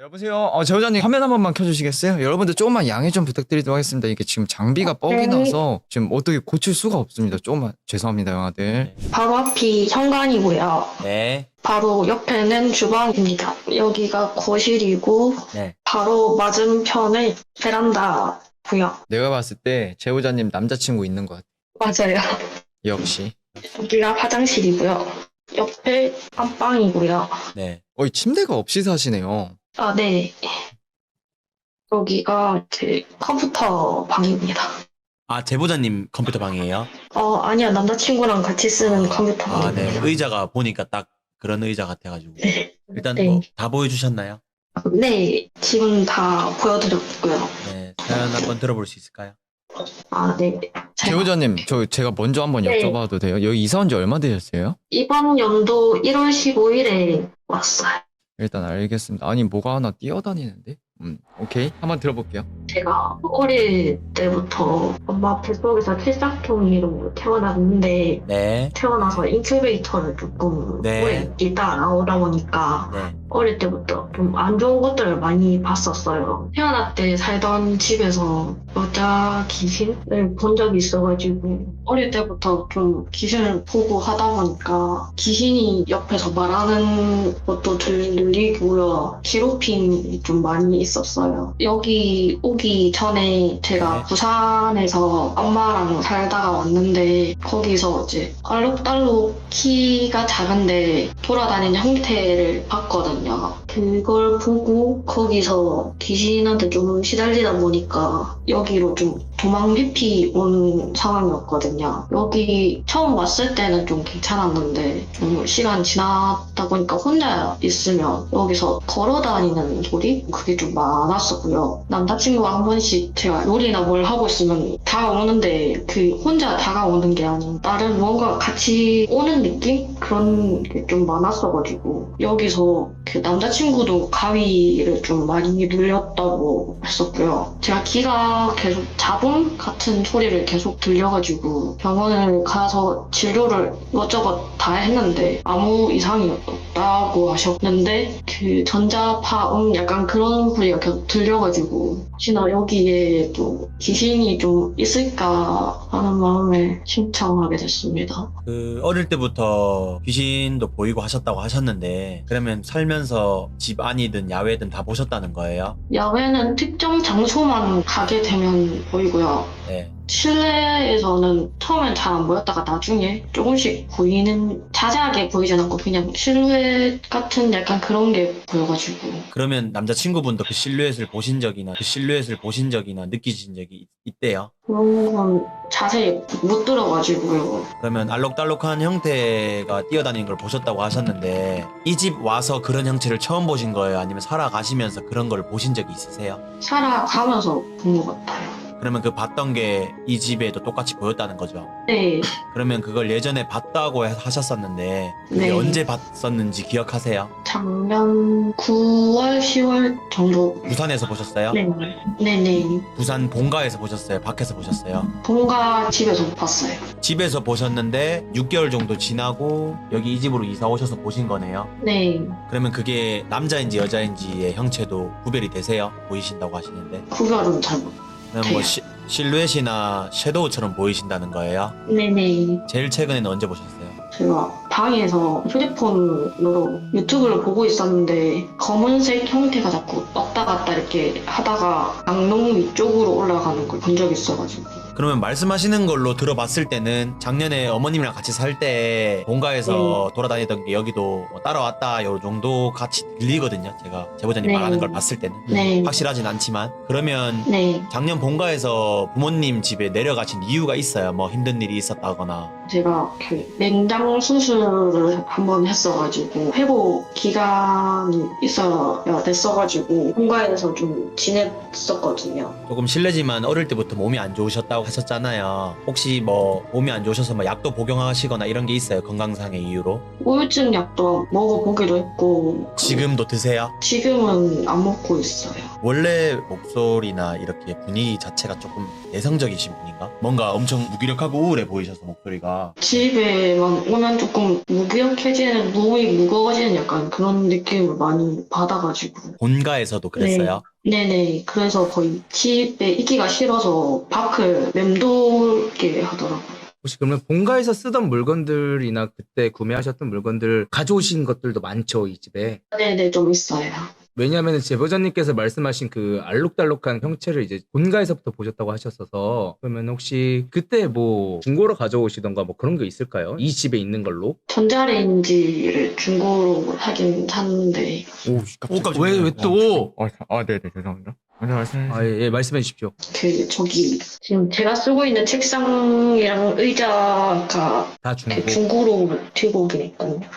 여보세요? 제보자님 화면 한 번만 켜주시겠어요? 여러분들 조금만 양해 좀 부탁드리도록 하겠습니다. 이게 지금 장비가 뻑이 나서 지금 어떻게 고칠 수가 없습니다. 조금만 죄송합니다, 형아들. 바로 앞이 현관이고요. 네. 바로 옆에는 주방입니다. 여기가 거실이고 네. 바로 맞은편에 베란다고요. 내가 봤을 때 제보자님 남자친구 있는 것 같아. 맞아요. 역시. 여기가 화장실이고요. 옆에 안방이고요. 네. 침대가 없이 사시네요. 아, 네. 여기가 제 컴퓨터 방입니다. 아, 제보자님 컴퓨터 방이에요? 아니요. 남자친구랑 같이 쓰는 컴퓨터 아, 네. 방입니다. 의자가 보니까 딱 그런 의자 같아가지고. 네. 일단 네. 뭐 다 보여주셨나요? 네. 지금 다 보여드렸고요. 네. 사연 한번 들어볼 수 있을까요? 아, 네. 제보자님, 제가 먼저 한번 네. 여쭤봐도 돼요? 여기 이사 온 지 얼마 되셨어요? 이번 연도 1월 15일에 왔어요. 일단 알겠습니다. 아니, 뭐가 하나 뛰어다니는데? 오케이. 한번 들어볼게요. 제가 어릴 때부터 엄마 뱃속에서 칠삭통이로 태어났는데 네. 태어나서 인큐베이터를 조금 네. 오래 있다 나오다 보니까 네. 어릴 때부터 좀 안 좋은 것들을 많이 봤었어요. 태어날 때 살던 집에서 여자 귀신을 본 적이 있어가지고 어릴 때부터 좀 귀신을 보고 하다 보니까 귀신이 옆에서 말하는 것도 들리고요. 기로핑이 좀 많이 있었어요. 여기 오기 전에 제가 네. 부산에서 엄마랑 살다가 왔는데 거기서 이제 알록달록 키가 작은데 돌아다니는 형태를 봤거든요. 그걸 보고 거기서 귀신한테 좀 시달리다 보니까 여기로 좀 도망 깊이 온 상황이었거든요. 여기 처음 왔을 때는 좀 괜찮았는데 좀 시간 지나다 보니까 혼자 있으면 여기서 걸어 다니는 소리? 그게 좀 많았었고요. 남자친구가 한 번씩 제가 요리나 뭘 하고 있으면 다가오는데 그 혼자 다가오는 게 아닌 다른 무언가 같이 오는 느낌? 그런 게 좀 많았어가지고 여기서 그 남자친구도 가위를 좀 많이 눌렸다고 했었고요. 제가 귀가 계속 잡음 같은 소리를 계속 들려가지고 병원을 가서 진료를 이것저것 다 했는데 아무 이상이 없다고 하셨는데 그 전자파음 약간 그런 소리가 계속 들려가지고 혹시나 여기에 또 귀신이 좀 있을까 하는 마음에 신청하게 됐습니다. 어릴 때부터 귀신도 보이고 하셨다고 하셨는데, 그러면 살면서 집 안이든 야외든 다 보셨다는 거예요? 야외는 특정 장소만 가게 되면 보이고요. 네. 실내에서는 처음엔 잘 안 보였다가 나중에 조금씩 보이는, 자세하게 보이진 않고 그냥 실루엣 같은 약간 그런 게 보여가지고. 그러면 남자친구분도 그 실루엣을 보신 적이나 느끼신 적이 있대요? 그런 건 자세히 못 들어가지고요. 그러면 알록달록한 형태가 뛰어다니는 걸 보셨다고 하셨는데, 이 집 와서 그런 형체를 처음 보신 거예요? 아니면 살아가시면서 그런 걸 보신 적이 있으세요? 살아가면서 본 것 같아요. 그러면 그 봤던 게 이 집에도 똑같이 보였다는 거죠? 네. 그러면 그걸 예전에 봤다고 하셨었는데, 그게 네. 언제 봤었는지 기억하세요? 작년 9월, 10월 정도. 부산에서 보셨어요? 네. 네네. 부산 본가에서 보셨어요? 밖에서 보셨어요? 본가 집에서 봤어요. 집에서 보셨는데 6개월 정도 지나고 여기 이 집으로 이사 오셔서 보신 거네요? 네. 그러면 그게 남자인지 여자인지의 형체도 구별이 되세요? 보이신다고 하시는데, 구별은 잘 못. 그럼 뭐 실루엣이나 섀도우처럼 보이신다는 거예요? 네네. 제일 최근에는 언제 보셨어요? 제가 방에서 휴대폰으로 유튜브를 보고 있었는데 검은색 형태가 자꾸 왔다 갔다 이렇게 하다가 강릉 위쪽으로 올라가는 걸 본 적이 있어가지고. 그러면 말씀하시는 걸로 들어봤을 때는 작년에 어머님이랑 같이 살 때 본가에서 돌아다니던 게 여기도 뭐 따라왔다 요 정도 같이 들리거든요. 제가 제보자님 네. 말하는 걸 봤을 때는 네. 확실하진 않지만, 그러면 네. 작년 본가에서 부모님 집에 내려가신 이유가 있어요? 뭐 힘든 일이 있었다거나. 제가 그 맹장 수술을 한번 했어가지고 회복 기간이 있어야 됐어가지고 본가에서 좀 지냈었거든요. 조금 실례지만 어릴 때부터 몸이 안 좋으셨다고 하셨잖아요. 혹시 뭐 몸이 안 좋으셔서 뭐 약도 복용하시거나 이런 게 있어요? 건강상의 이유로? 우울증 약도 먹어보기도 했고 지금도 드세요? 지금은 안 먹고 있어요. 원래 목소리나 이렇게 분위기 자체가 조금 내성적이신 분인가? 뭔가 엄청 무기력하고 우울해 보이셔서 목소리가. 집에만 오면 조금 무기력해지는, 몸이 무거워지는 약간 그런 느낌을 많이 받아가지고. 본가에서도 그랬어요? 네네. 그래서 거의 집에 있기가 싫어서 밖을 맴돌게 하더라고요. 혹시 그러면 본가에서 쓰던 물건들이나 그때 구매하셨던 물건들 가져오신 것들도 많죠, 이 집에? 네네, 좀 있어요. 왜냐하면 제보자님께서 말씀하신 그 알록달록한 형체를 이제 본가에서부터 보셨다고 하셨어서 그러면 혹시 그때 뭐 중고로 가져오시던가 뭐 그런 게 있을까요? 이 집에 있는 걸로? 전자레인지를 중고로 사긴 샀는데, 오, 오, 깜짝이야. 왜 또? 네네, 죄송합니다. 먼저 말씀해 주세요. 예, 말씀해 주십시오. 저기, 지금 제가 쓰고 있는 책상이랑 의자가 다 중고. 중고로 들고 오긴 했거든요.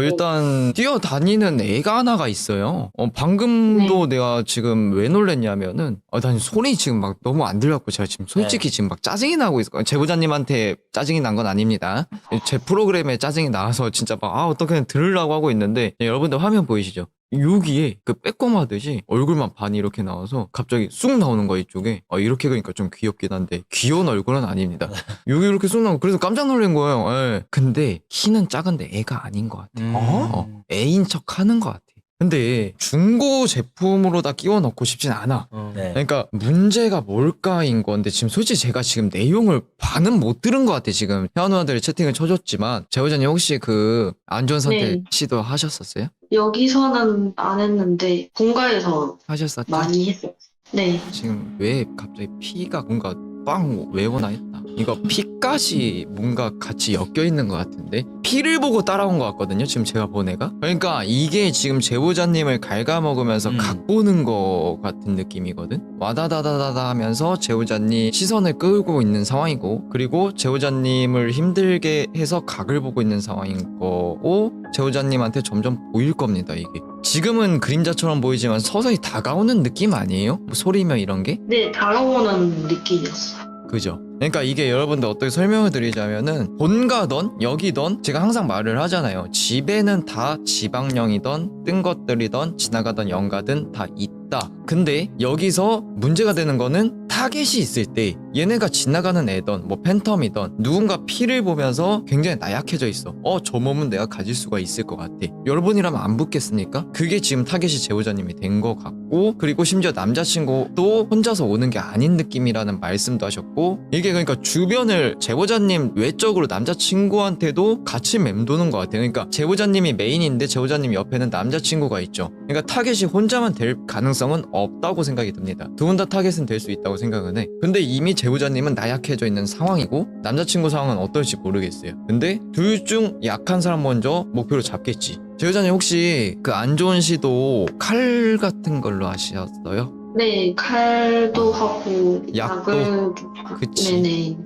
일단 뛰어다니는 애가 하나가 있어요. 방금도 내가 지금 왜 놀랬냐면은 난 손이 지금 막 너무 안 들렸고 제가 지금 솔직히 지금 막 짜증이 나고 있어요. 제보자님한테 짜증이 난 건 아닙니다. 제 프로그램에 짜증이 나서 진짜 막 어떻게 들으려고 하고 있는데 여러분들 화면 보이시죠? 여기에 그 빼꼼하듯이 얼굴만 반이 이렇게 나와서 갑자기 쑥 나오는 거 이쪽에 이렇게 그러니까 좀 귀엽긴 한데 귀여운 얼굴은 아닙니다. 여기 이렇게 쑥 나오고 그래서 깜짝 놀란 거예요. 예. 근데 키는 작은데 애가 아닌 것 같아. 애인 척 하는 것 같아. 근데 중고 제품으로 다 끼워 넣고 싶진 않아. 네. 그러니까 문제가 뭘까인 건데 지금 솔직히 제가 지금 내용을 반은 못 들은 것 같아. 지금 회원 누나들이 채팅을 쳐줬지만 재호자님 혹시 그 안 좋은 선택 네. 시도하셨었어요? 여기서는 안 했는데 본가에서 하셨었죠? 많이 했어요. 네. 지금 왜 갑자기 피가 뭔가 빵 외워나 했다. 이거 피까지 뭔가 같이 엮여 있는 것 같은데 피를 보고 따라온 것 같거든요. 지금 제가 본 애가. 그러니까 이게 지금 제보자님을 갉아먹으면서 각보는 것 같은 느낌이거든. 와다다다다다 하면서 제보자님 시선을 끌고 있는 상황이고 그리고 제보자님을 힘들게 해서 각을 보고 있는 상황인 거고 제보자님한테 점점 보일 겁니다. 이게. 지금은 그림자처럼 보이지만 서서히 다가오는 느낌 아니에요? 뭐 소리며 이런 게? 네, 다가오는 느낌이었어요. 그죠? 그러니까 이게 여러분들 어떻게 설명을 드리자면은 본가던 여기던 제가 항상 말을 하잖아요. 집에는 다 지방령이던 뜬 것들이던 지나가던 영가든 다 있다. 근데 여기서 문제가 되는 거는 타겟이 있을 때 얘네가 지나가는 애던 뭐 팬텀이던 누군가 피를 보면서 굉장히 나약해져 있어. 저 몸은 내가 가질 수가 있을 것 같아. 여러분이라면 안 붙겠습니까? 그게 지금 타겟이 제보자님이 된 것 같고 그리고 심지어 남자친구도 혼자서 오는 게 아닌 느낌이라는 말씀도 하셨고 이게 그러니까 주변을 제보자님 외적으로 남자친구한테도 같이 맴도는 것 같아요. 그러니까 제보자님이 메인인데 제보자님 옆에는 남자친구가 있죠. 그러니까 타겟이 혼자만 될 가능성은 없다고 생각이 듭니다. 두 분 다 타겟은 될 수 있다고 생각은 해. 근데 이미 제보자님은 나약해져 있는 상황이고 남자친구 상황은 어떨지 모르겠어요. 근데 둘 중 약한 사람 먼저 목표로 잡겠지. 제보자님 혹시 그 안 좋은 시도 칼 같은 걸로 하셨어요? 네, 칼도 하고 약도? 약을 그치. 네네.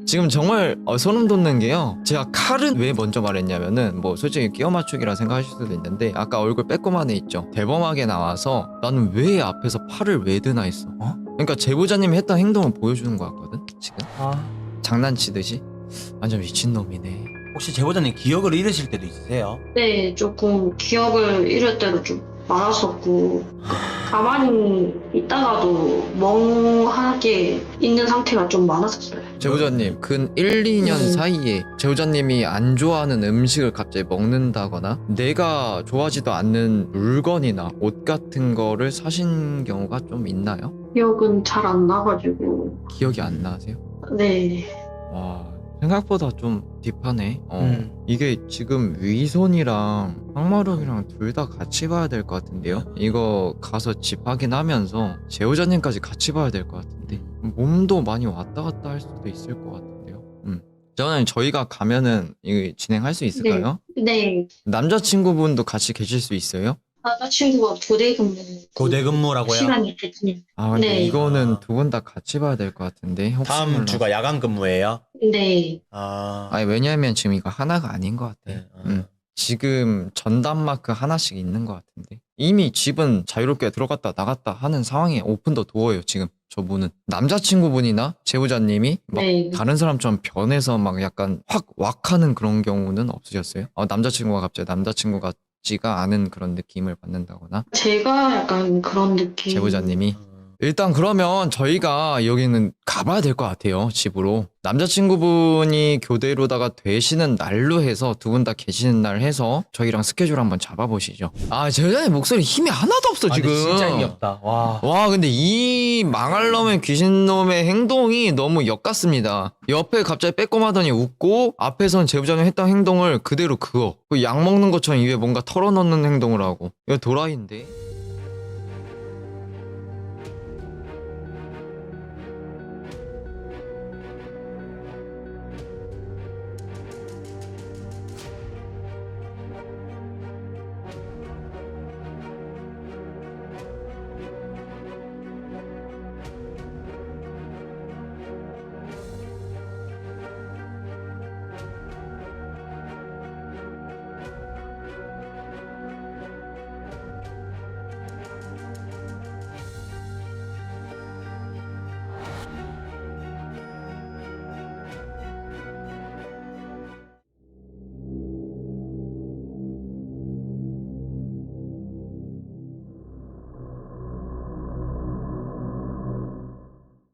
지금 정말 소름 돋는 게요. 제가 칼은 왜 먼저 말했냐면은 뭐 솔직히 끼워 맞추기라 생각하실 수도 있는데 아까 얼굴 빼꼼한 애 있죠. 대범하게 나와서 나는 왜 앞에서 팔을 왜 드나 했어. 그러니까 제보자님이 했던 행동을 보여주는 것 같거든. 지금 장난치듯이 완전 미친놈이네. 혹시 제보자님 기억을 잃으실 때도 있으세요? 네, 조금 기억을 잃을 때도 좀 많았었고 가만히 있다가도 멍하게 있는 상태가 좀 많았었어요. 제보자님 근 1, 2년 사이에 제보자님이 안 좋아하는 음식을 갑자기 먹는다거나 내가 좋아하지도 않는 물건이나 옷 같은 거를 사신 경우가 좀 있나요? 기억은 잘 안 나가지고. 기억이 안 나세요? 네. 와 생각보다 좀 딥하네. 이게 지금 위손이랑 항마력이랑 둘 다 같이 봐야 될 것 같은데요. 이거 가서 집 확인하면서 제보자님까지 같이 봐야 될 것 같은데 몸도 많이 왔다 갔다 할 수도 있을 것 같은데요. 저는 저희가 가면은 이거 진행할 수 있을까요? 네. 남자친구분도 같이 계실 수 있어요? 남자친구가 교대 근무 교대 근무라고요? 시간이 있거든요. 근데 네. 이거는 두 분 다 같이 봐야 될 것 같은데 혹시 다음 몰라서. 주가 야간 근무예요? 네. 아니 왜냐면 지금 이거 하나가 아닌 것 같아. 네. 지금 전담 마크 하나씩 있는 것 같은데 이미 집은 자유롭게 들어갔다 나갔다 하는 상황에 오픈 더 도어예요 지금 저분은. 남자친구분이나 제보자님이 막 네. 다른 사람처럼 변해서 막 약간 확 왁하는 그런 경우는 없으셨어요? 남자친구가 갑자기 남자친구 같지가 않은 그런 느낌을 받는다거나 제가 약간 그런 느낌. 제보자님이. 일단 그러면 저희가 여기는 가봐야 될 것 같아요 집으로. 남자친구분이 교대로다가 되시는 날로 해서 두 분 다 계시는 날 해서 저희랑 스케줄 한번 잡아보시죠. 제보자님 목소리 힘이 하나도 없어 아, 지금. 근데 진짜 힘이 없다. 와. 와 근데 이 망할 놈의 귀신놈의 행동이 너무 역같습니다. 옆에 갑자기 빼꼼하더니 웃고 앞에선 제보자님 했던 행동을 그대로 그거 약 먹는 것처럼 입에 뭔가 털어넣는 행동을 하고 이거 도라이인데.